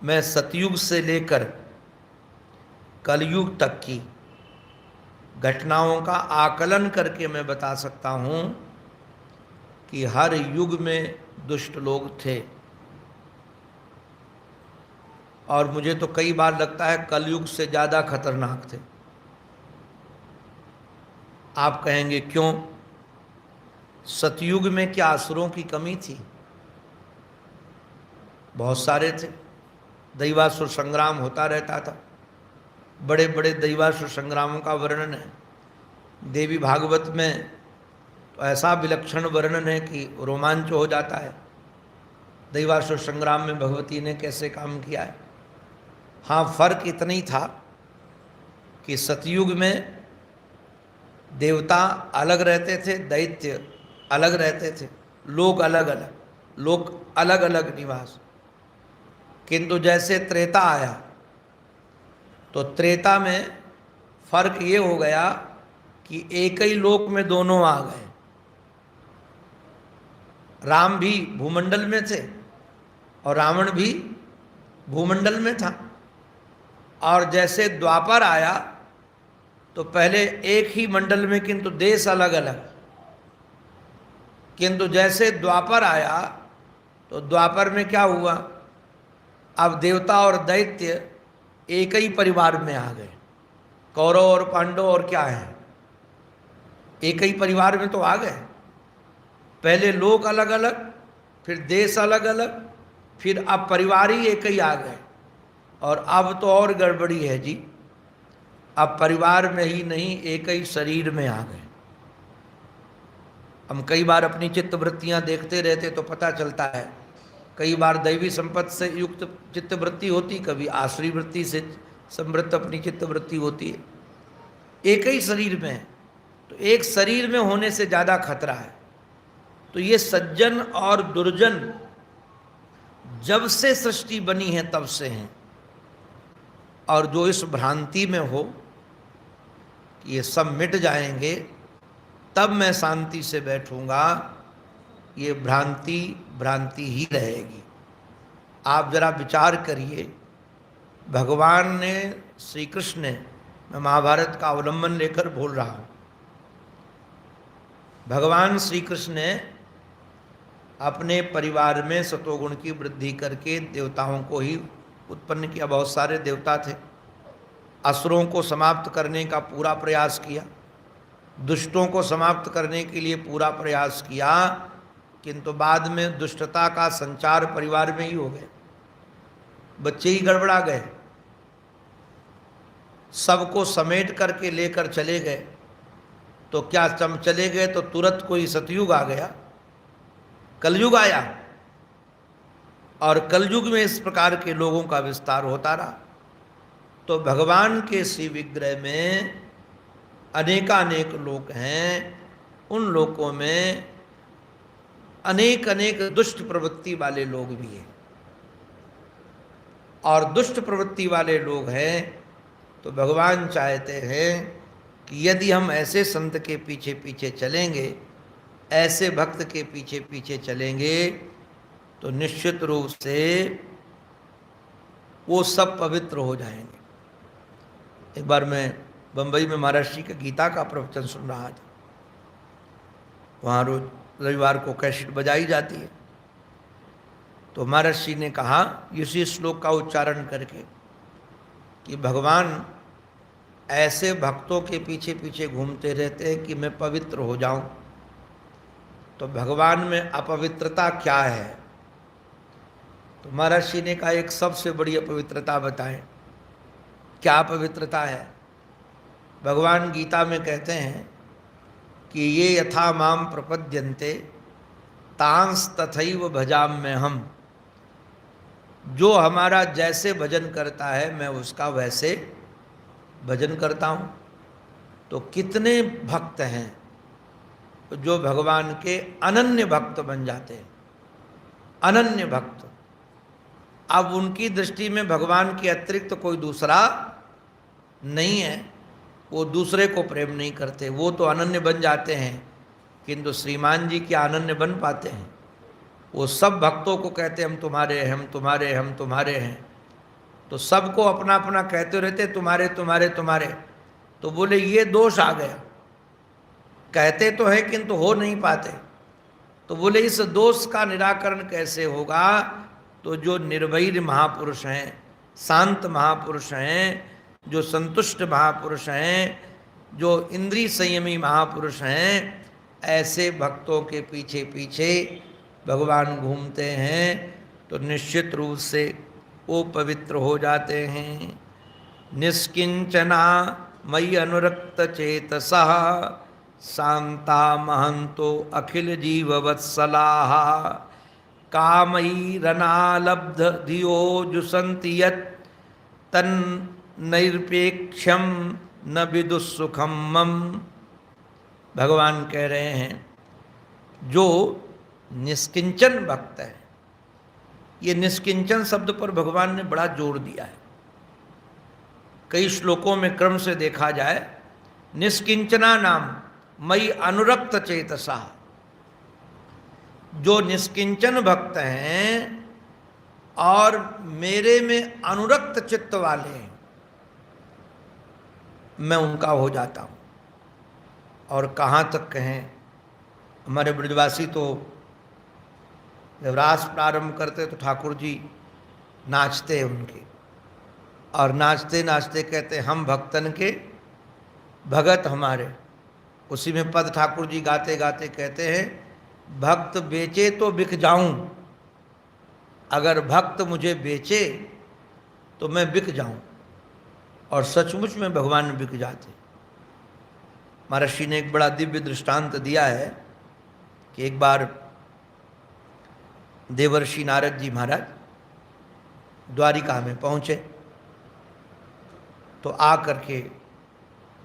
मैं सतयुग से लेकर कलयुग तक की घटनाओं का आकलन करके मैं बता सकता हूं कि हर युग में दुष्ट लोग थे, और मुझे तो कई बार लगता है कलयुग से ज़्यादा खतरनाक थे। आप कहेंगे क्यों? सतयुग में क्या असुरों की कमी थी? बहुत सारे थे, दैवासुर संग्राम होता रहता था, बड़े बड़े दैवासुर संग्रामों का वर्णन है देवी भागवत में, तो ऐसा विलक्षण वर्णन है कि रोमांच हो जाता है। दैवासुर संग्राम में भगवती ने कैसे काम किया है। हाँ, फर्क इतना ही था कि सतयुग में देवता अलग रहते थे, दैत्य अलग रहते थे, लोग अलग अलग निवास। किंतु जैसे त्रेता आया तो त्रेता में फर्क ये हो गया कि एक ही लोक में दोनों आ गए। राम भी भूमंडल में थे और रावण भी भूमंडल में था। और जैसे द्वापर आया तो पहले एक ही मंडल में किंतु देश अलग अलग, किंतु जैसे द्वापर आया तो द्वापर में क्या हुआ, अब देवता और दैत्य एक ही परिवार में आ गए। कौरव और पांडव और क्या है, एक ही परिवार में तो आ गए। पहले लोग अलग अलग, फिर देश अलग अलग, फिर अब परिवार ही एक ही आ गए। और अब तो और गड़बड़ी है जी, अब परिवार में ही नहीं एक ही शरीर में आ गए। हम कई बार अपनी चित्तवृत्तियां देखते रहते तो पता चलता है, कई बार दैवी संपत्ति से युक्त चित्तवृत्ति होती, कभी आश्री वृत्ति से समृद्ध अपनी चित्तवृत्ति होती है। एक ही शरीर में है, तो एक शरीर में होने से ज़्यादा खतरा है। तो ये सज्जन और दुर्जन जब से सृष्टि बनी है तब से हैं। और जो इस भ्रांति में हो कि ये सब मिट जाएंगे तब मैं शांति से बैठूंगा, ये भ्रांति भ्रांति ही रहेगी। आप जरा विचार करिए, भगवान ने, श्री कृष्ण ने, मैं महाभारत का अवलंबन लेकर बोल रहा हूँ, भगवान श्री कृष्ण ने अपने परिवार में सतोगुण की वृद्धि करके देवताओं को ही उत्पन्न किया। बहुत सारे देवता थे, असुरों को समाप्त करने का पूरा प्रयास किया, दुष्टों को समाप्त करने के लिए पूरा प्रयास किया, किंतु बाद में दुष्टता का संचार परिवार में ही हो गए, बच्चे ही गड़बड़ा गए, सबको समेट करके लेकर चले गए। तो क्या चले गए तो तुरंत कोई सतयुग आ गया, कलयुग आया, और कलयुग में इस प्रकार के लोगों का विस्तार होता रहा। तो भगवान के श्री विग्रह में अनेकानेक लोक हैं, उन लोकों में अनेक अनेक दुष्ट प्रवृत्ति वाले लोग भी हैं, और दुष्ट प्रवृत्ति वाले लोग हैं तो भगवान चाहते हैं कि यदि हम ऐसे संत के पीछे पीछे चलेंगे, ऐसे भक्त के पीछे पीछे चलेंगे, तो निश्चित रूप से वो सब पवित्र हो जाएंगे। एक बार मैं बंबई में महाराज जी के गीता का प्रवचन सुन रहा था, वहाँ रोज रविवार को कैसेट बजाई जाती है, तो महाराज जी ने कहा इसी श्लोक का उच्चारण करके कि भगवान ऐसे भक्तों के पीछे पीछे घूमते रहते हैं कि मैं पवित्र हो जाऊं। तो भगवान में अपवित्रता क्या है? तो महाराज जी ने कहा एक सबसे बड़ी अपवित्रता बताएं। क्या अपवित्रता है? भगवान गीता में कहते हैं कि ये यथा माम प्रपद्यन्ते तांस तथैव भजाम्य हम, जो हमारा जैसे भजन करता है मैं उसका वैसे भजन करता हूँ। तो कितने भक्त हैं जो भगवान के अनन्य भक्त बन जाते हैं, अनन्य भक्त। अब उनकी दृष्टि में भगवान के अतिरिक्त कोई दूसरा नहीं है, वो दूसरे को प्रेम नहीं करते, वो तो अनन्य बन जाते हैं, किंतु श्रीमान जी क्या अनन्य बन पाते हैं? वो सब भक्तों को कहते हम तुम्हारे हैं, हम तुम्हारे हैं, हम तुम्हारे हैं। तो सबको अपना अपना कहते रहते तुम्हारे तुम्हारे तुम्हारे। तो बोले ये दोष आ गया, कहते तो है किंतु हो नहीं पाते। तो बोले इस दोष का निराकरण कैसे होगा? तो जो निर्भय महापुरुष हैं, शांत महापुरुष हैं, जो संतुष्ट महापुरुष हैं, जो इंद्रिय संयमी महापुरुष हैं, ऐसे भक्तों के पीछे पीछे भगवान घूमते हैं तो निश्चित रूप से वो पवित्र हो जाते हैं। निष्किंचना मयि अनुरक्त चेतसः शांता महंतो अखिल जीववत्सलाः कामयी रनालब्ध धियो जुसन्ति यत् तन्निरपेक्षम न विदुस्सुखम मम। भगवान कह रहे हैं जो निष्किंचन भक्त है, ये निष्किंचन शब्द पर भगवान ने बड़ा जोर दिया है। कई श्लोकों में क्रम से देखा जाए, निष्किंचना नाम मयि अनुरक्त चेतसा, जो निष्किंचन भक्त हैं और मेरे में अनुरक्त चित्त वाले हैं, मैं उनका हो जाता हूँ। और कहाँ तक कहें, हमारे ब्रजवासी तो जब रास प्रारंभ करते तो ठाकुर जी नाचते हैं उनके, और नाचते नाचते कहते हम भक्तन के भगत हमारे। उसी में पद ठाकुर जी गाते गाते कहते हैं भक्त बेचे तो बिक जाऊं, अगर भक्त मुझे बेचे तो मैं बिक जाऊं। और सचमुच में भगवान बिक जाते। महर्षि ने एक बड़ा दिव्य दृष्टांत दिया है कि एक बार देवर्षि नारद जी महाराज द्वारिका में पहुँचे तो आ करके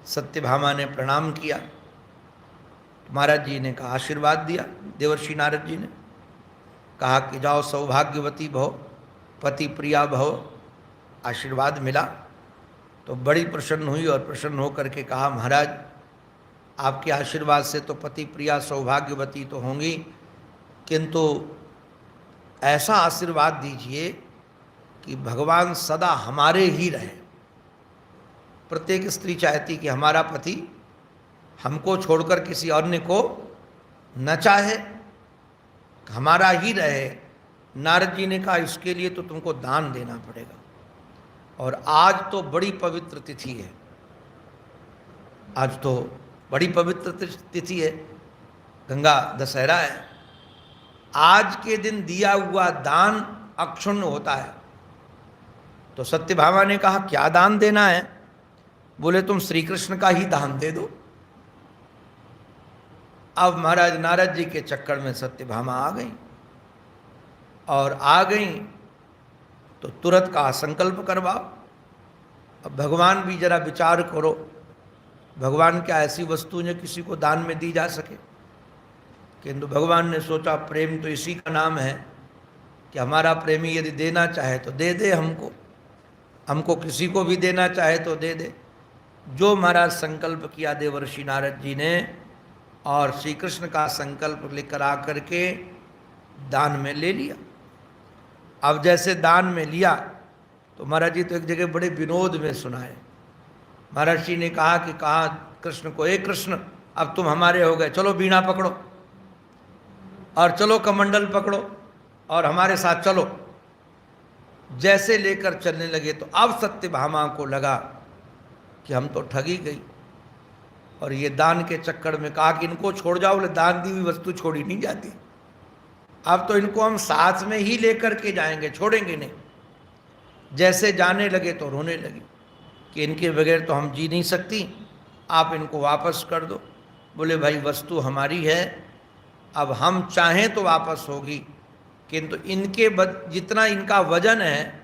सत्यभामा ने प्रणाम किया। तो महाराज जी ने कहा, आशीर्वाद दिया। देवर्षि नारद जी ने कहा कि जाओ सौभाग्यवती भव, पति प्रिया भव, आशीर्वाद मिला। तो बड़ी प्रसन्न हुई और प्रसन्न होकर के कहा, महाराज आपके आशीर्वाद से तो पति प्रिया सौभाग्यवती तो होंगी, किंतु ऐसा आशीर्वाद दीजिए कि भगवान सदा हमारे ही रहे। प्रत्येक स्त्री चाहती कि हमारा पति हमको छोड़कर किसी अन्य को न चाहे, हमारा ही रहे। नारद जी ने कहा, इसके लिए तो तुमको दान देना पड़ेगा। और आज तो बड़ी पवित्र तिथि है, आज तो बड़ी पवित्र तिथि है, गंगा दशहरा है। आज के दिन दिया हुआ दान अक्षुण्ण होता है। तो सत्यभामा ने कहा, क्या दान देना है? बोले, तुम श्री कृष्ण का ही दान दे दो। अब महाराज नारद जी के चक्कर में सत्यभामा आ गई, और आ गई तो तुरंत का संकल्प करवाओ। अब भगवान भी जरा विचार करो, भगवान क्या ऐसी वस्तु जो किसी को दान में दी जा सके? किंतु भगवान ने सोचा, प्रेम तो इसी का नाम है कि हमारा प्रेमी यदि देना चाहे तो दे दे, हमको किसी को भी देना चाहे तो दे दे। जो महाराज संकल्प किया देवर्षि नारद जी ने, और श्री कृष्ण का संकल्प लेकर आकर के दान में ले लिया। अब जैसे दान में लिया तो महाराज जी तो एक जगह बड़े विनोद में सुनाए। महर्षि ने कहा कि कहा कृष्ण को, हे कृष्ण अब तुम हमारे हो गए, चलो बीणा पकड़ो और चलो कमंडल पकड़ो और हमारे साथ चलो। जैसे लेकर चलने लगे तो अब सत्यभामा को लगा कि हम तो ठगी गई, और ये दान के चक्कर में कहा कि इनको छोड़ जाओ। बोले, दान दी हुई वस्तु छोड़ी नहीं जाती, अब तो इनको हम साथ में ही लेकर के जाएंगे, छोड़ेंगे नहीं। जैसे जाने लगे तो रोने लगी कि इनके बगैर तो हम जी नहीं सकती, आप इनको वापस कर दो। बोले, भाई वस्तु हमारी है, अब हम चाहें तो वापस होगी, किंतु इनके जितना इनका वजन है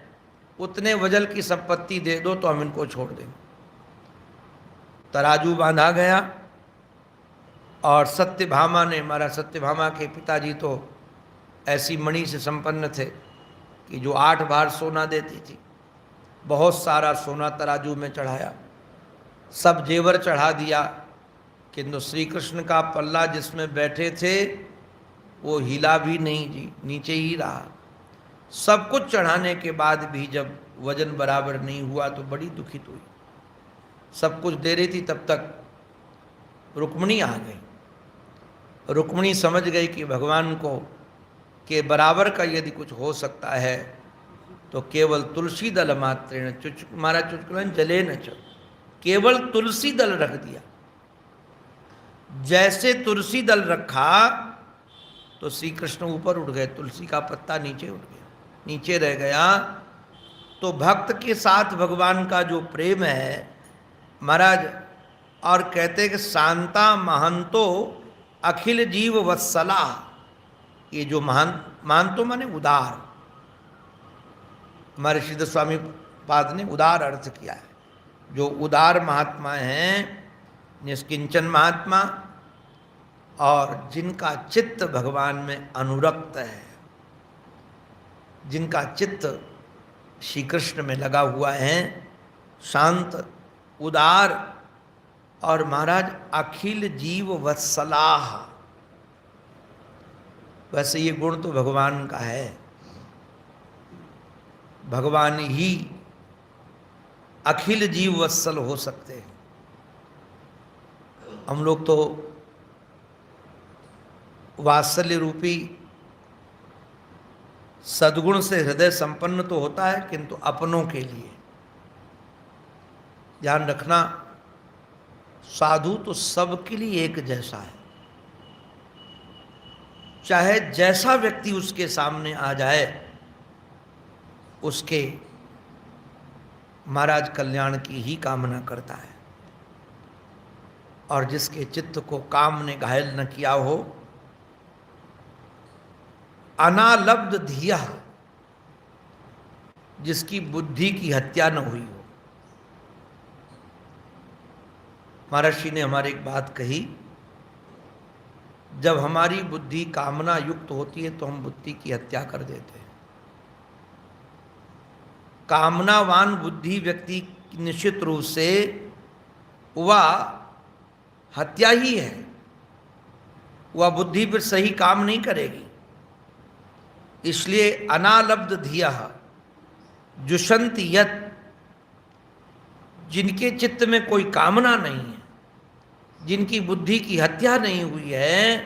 उतने वजन की संपत्ति दे दो तो हम इनको छोड़ देंगे। तराजू बांधा गया, और सत्यभामा ने, हमारा सत्यभामा के पिताजी तो ऐसी मणि से संपन्न थे कि जो 8 बार सोना देती थी। बहुत सारा सोना तराजू में चढ़ाया, सब जेवर चढ़ा दिया, किंतु श्री कृष्ण का पल्ला जिसमें बैठे थे वो हिला भी नहीं जी, नीचे ही रहा। सब कुछ चढ़ाने के बाद भी जब वजन बराबर नहीं हुआ तो बड़ी दुखित हुई। सब कुछ दे रही थी, तब तक रुक्मिणी आ गई। रुक्मिणी समझ गई कि भगवान को के बराबर का यदि कुछ हो सकता है तो केवल तुलसी दल मात्रेण मारा चुटकुलन जले न च, केवल तुलसी दल रख दिया। जैसे तुलसी दल रखा तो श्री कृष्ण ऊपर उठ गए, तुलसी का पत्ता नीचे उठ गया, नीचे रह गया। तो भक्त के साथ भगवान का जो प्रेम है महाराज, और कहते कि शांता महंतो अखिल जीव वत्सला, ये जो महान तो माने उदार, हमारे सिद्ध स्वामी पाद ने उदार अर्थ किया है। जो उदार महात्मा हैं, निष्किंचन महात्मा, और जिनका चित्त भगवान में अनुरक्त है, जिनका चित्त श्री कृष्ण में लगा हुआ है, शांत उदार, और महाराज अखिल जीव वत्सलाह। वैसे ये गुण तो भगवान का है, भगवान ही अखिल जीव वत्सल हो सकते हैं। हम लोग तो वात्सल्य रूपी सद्गुण से हृदय संपन्न तो होता है, किंतु अपनों के लिए ध्यान रखना, साधु तो सबके लिए एक जैसा है, चाहे जैसा व्यक्ति उसके सामने आ जाए उसके महाराज कल्याण की ही कामना करता है। और जिसके चित्त को काम ने घायल न किया हो, अनालब्ध धिया, जिसकी बुद्धि की हत्या न हुई हो। महर्षि ने हमारी एक बात कही, जब हमारी बुद्धि कामना युक्त होती है तो हम बुद्धि की हत्या कर देते हैं। कामनावान बुद्धि व्यक्ति निश्चित रूप से वह हत्या ही है, वह बुद्धि पर सही काम नहीं करेगी। इसलिए अनालब्ध धिया जुषंत यत, जिनके चित्त में कोई कामना नहीं है, जिनकी बुद्धि की हत्या नहीं हुई है,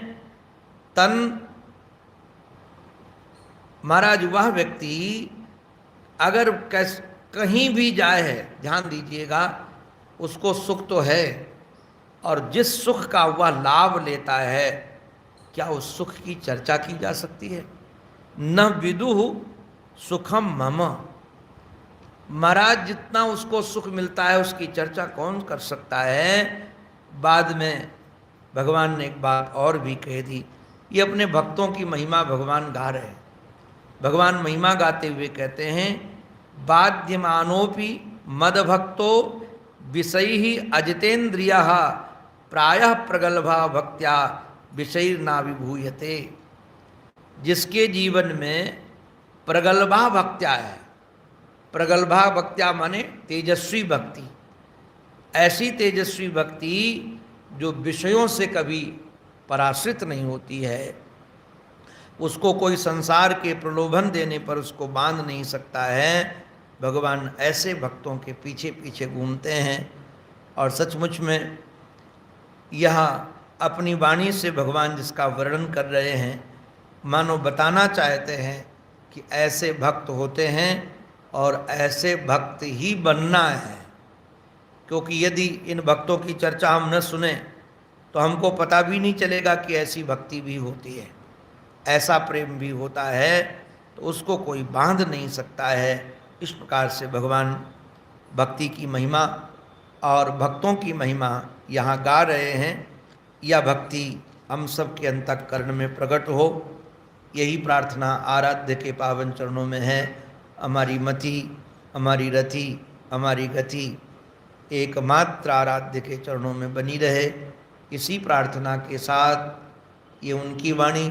तन महाराज वह व्यक्ति अगर कहीं भी जाए है, ध्यान दीजिएगा, उसको सुख तो है, और जिस सुख का वह लाभ लेता है, क्या उस सुख की चर्चा की जा सकती है? न विदुहु सुखम मम, महाराज जितना उसको सुख मिलता है उसकी चर्चा कौन कर सकता है। बाद में भगवान ने एक बात और भी कह दी, ये अपने भक्तों की महिमा भगवान गा रहे हैं। भगवान महिमा गाते हुए कहते हैं, बाध्यमानोपि मद भक्तो विषय ही अजितेन्द्रिय प्रायः प्रगल्भा भक्त्या विषय ना विभूयते। जिसके जीवन में प्रगल्भा भक्त्या है, प्रगल्भा भक्त्या माने तेजस्वी भक्ति, ऐसी तेजस्वी भक्ति जो विषयों से कभी पराश्रित नहीं होती है, उसको कोई संसार के प्रलोभन देने पर उसको बांध नहीं सकता है। भगवान ऐसे भक्तों के पीछे पीछे घूमते हैं। और सचमुच में यह अपनी वाणी से भगवान जिसका वर्णन कर रहे हैं, मानो बताना चाहते हैं कि ऐसे भक्त होते हैं और ऐसे भक्त ही बनना है। क्योंकि यदि इन भक्तों की चर्चा हम न सुने तो हमको पता भी नहीं चलेगा कि ऐसी भक्ति भी होती है, ऐसा प्रेम भी होता है, तो उसको कोई बांध नहीं सकता है। इस प्रकार से भगवान भक्ति की महिमा और भक्तों की महिमा यहाँ गा रहे हैं। यह भक्ति हम सब के अंतःकरण में प्रकट हो, यही प्रार्थना आराध्य के पावन चरणों में है। हमारी मति, हमारी रति, हमारी गति एकमात्र आराध्य के चरणों में बनी रहे। इसी प्रार्थना के साथ ये उनकी वाणी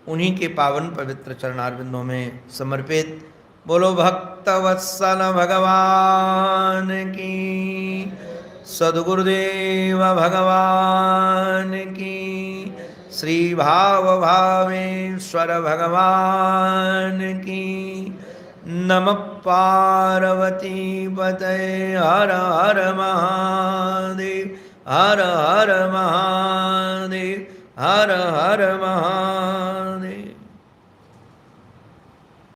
उन्हीं के पावन पवित्र चरणारविंदों में समर्पित। बोलो भक्तवत्सल भगवान की, सद्गुरुदेव भगवान की, श्री भाव भावेश्वर भगवान की। नमः पार्वती पतये, हर हर महादेव, हर हर महादेव, हर हर महादेव।